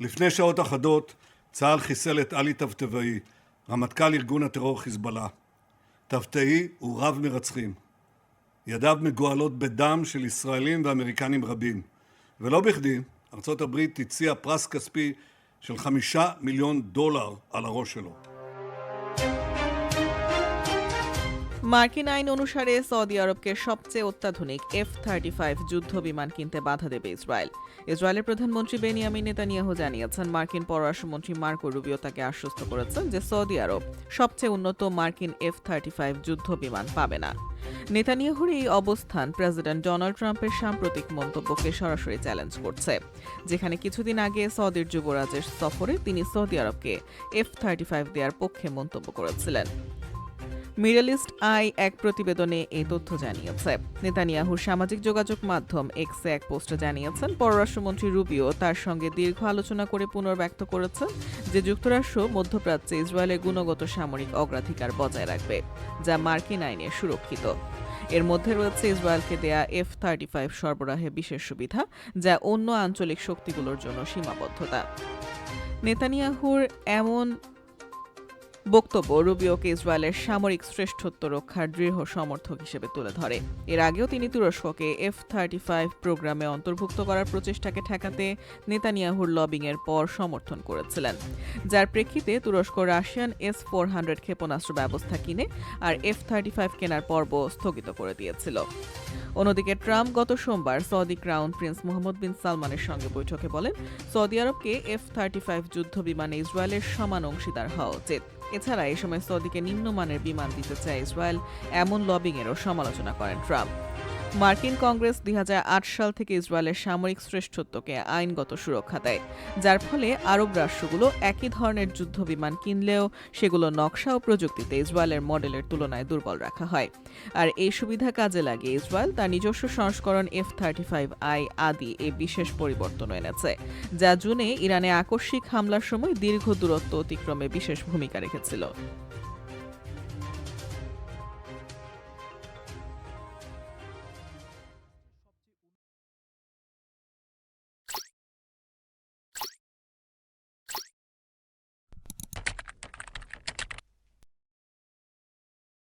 לפני שעות אחדות צה"ל חיסל את עלי טבטבאי, רמטכ"ל ארגון הטרור חיזבאללה. טבטאי הוא רב מרצחים. ידיו מגואלות בדם של ישראלים ואמריקנים רבים. ולא בכדי, ארצות הברית הציעה פרס כספי של $5 מיליון על הראש שלו. মার্কিন আইন অনুসারে সৌদি আরবকে সবচেয়ে অত্যাধুনিক F-35 যুদ্ধ বিমান কিনতে বাধা দেবে ইসরায়েল। ইসরায়েলের প্রধানমন্ত্রী বেনিয়ামিন নেতানিয়াহু জানিয়েছেন, মার্কিন পররাষ্ট্রমন্ত্রী মার্কো রুবিও তাকে আশ্বস্ত করেছেন যে সৌদি আরব সবচেয়ে উন্নত মার্কিন F-35 যুদ্ধ বিমান পাবে না। নেতানিয়াহুর এই অবস্থান প্রেসিডেন্ট ডোনাল্ড ট্রাম্পের সাম্প্রতিক মন্তব্যকে সরাসরি চ্যালেঞ্জ করছে, যেখানে কিছুদিন আগে সৌদির যুবরাজের সফরে তিনি সৌদি আরবকে F-35 দেওয়ার পক্ষে মন্তব্য করেছিলেন। মিডল ইস্ট আই এক প্রতিবেদনে এই তথ্য জানিয়েছে। নেতানিয়াহুর সামাজিক যোগাযোগ মাধ্যম এক্সে এক পোস্টে জানিয়েছেন, পররাষ্ট্রমন্ত্রী রুবিও তার সঙ্গে দীর্ঘ আলোচনা করে পুনর্ব্যক্ত করেছেন যে যুক্তরাষ্ট্র মধ্যপ্রাচ্যে ইসরায়েলের গুণগত সামরিক অগ্রাধিকার বজায় রাখবে, যা মার্কিন আইনে সুরক্ষিত। এর মধ্যে রয়েছে ইসরায়েলকে দেয়া F-35 সরবরাহে বিশেষ সুবিধা, যা অন্য আঞ্চলিক শক্তিগুলোর জন্য সীমাবদ্ধতা। নেতানিয়াহুর এমন বক্তব্য রুবিওকে ইসরায়েলের সামরিক শ্রেষ্ঠত্ব রক্ষার দৃঢ় সমর্থক হিসেবে তুলে ধরে। এর আগেও তিনি তুরস্ককে F-35 প্রোগ্রামে অন্তর্ভুক্ত করার প্রচেষ্টাকে ঠেকাতে নেতানিয়াহুর লবিংয়ের পর সমর্থন করেছিলেন, যার প্রেক্ষিতে তুরস্ক রাশিয়ান S-400 ক্ষেপণাস্ত্র ব্যবস্থা কিনে আর F-35 কেনার পর্ব স্থগিত করে দিয়েছিল। অন্যদিকে ট্রাম্প গত সোমবার সৌদি ক্রাউন প্রিন্স মোহাম্মদ বিন সালমানের সঙ্গে বৈঠকে বলেন, সৌদি আরবকে F-35 যুদ্ধ বিমানে ইসরায়েলের সমান অংশীদার হওয়া উচিত। এছাড়া এই সময় সৌদিকে নিম্নমানের বিমান দিতে চায় ইসরায়েল, এমন লবিংয়েরও সমালোচনা করেন ট্রাম্প। মার্কিন কংগ্রেস 2008 সাল থেকে ইসরায়েলের সামরিক শ্রেষ্ঠত্বকে আইনগত সুরক্ষা দেয়, যার ফলে আরব রাষ্ট্রগুলো একই ধরনের যুদ্ধ বিমান কিনলেও সেগুলো নকশা ও প্রযুক্তিতে ইসরায়েলের মডেলের তুলনায় দুর্বল রাখা হয়। আর এই সুবিধা কাজে লাগিয়ে ইসরায়েল তার নিজস্ব সংস্করণ F-35I আদি এই বিশেষ পরিবর্তন এনেছে, যা জুনে ইরানে আকস্মিক হামলার সময় দীর্ঘ দূরত্ব অতিক্রমে বিশেষ ভূমিকা রেখেছিল।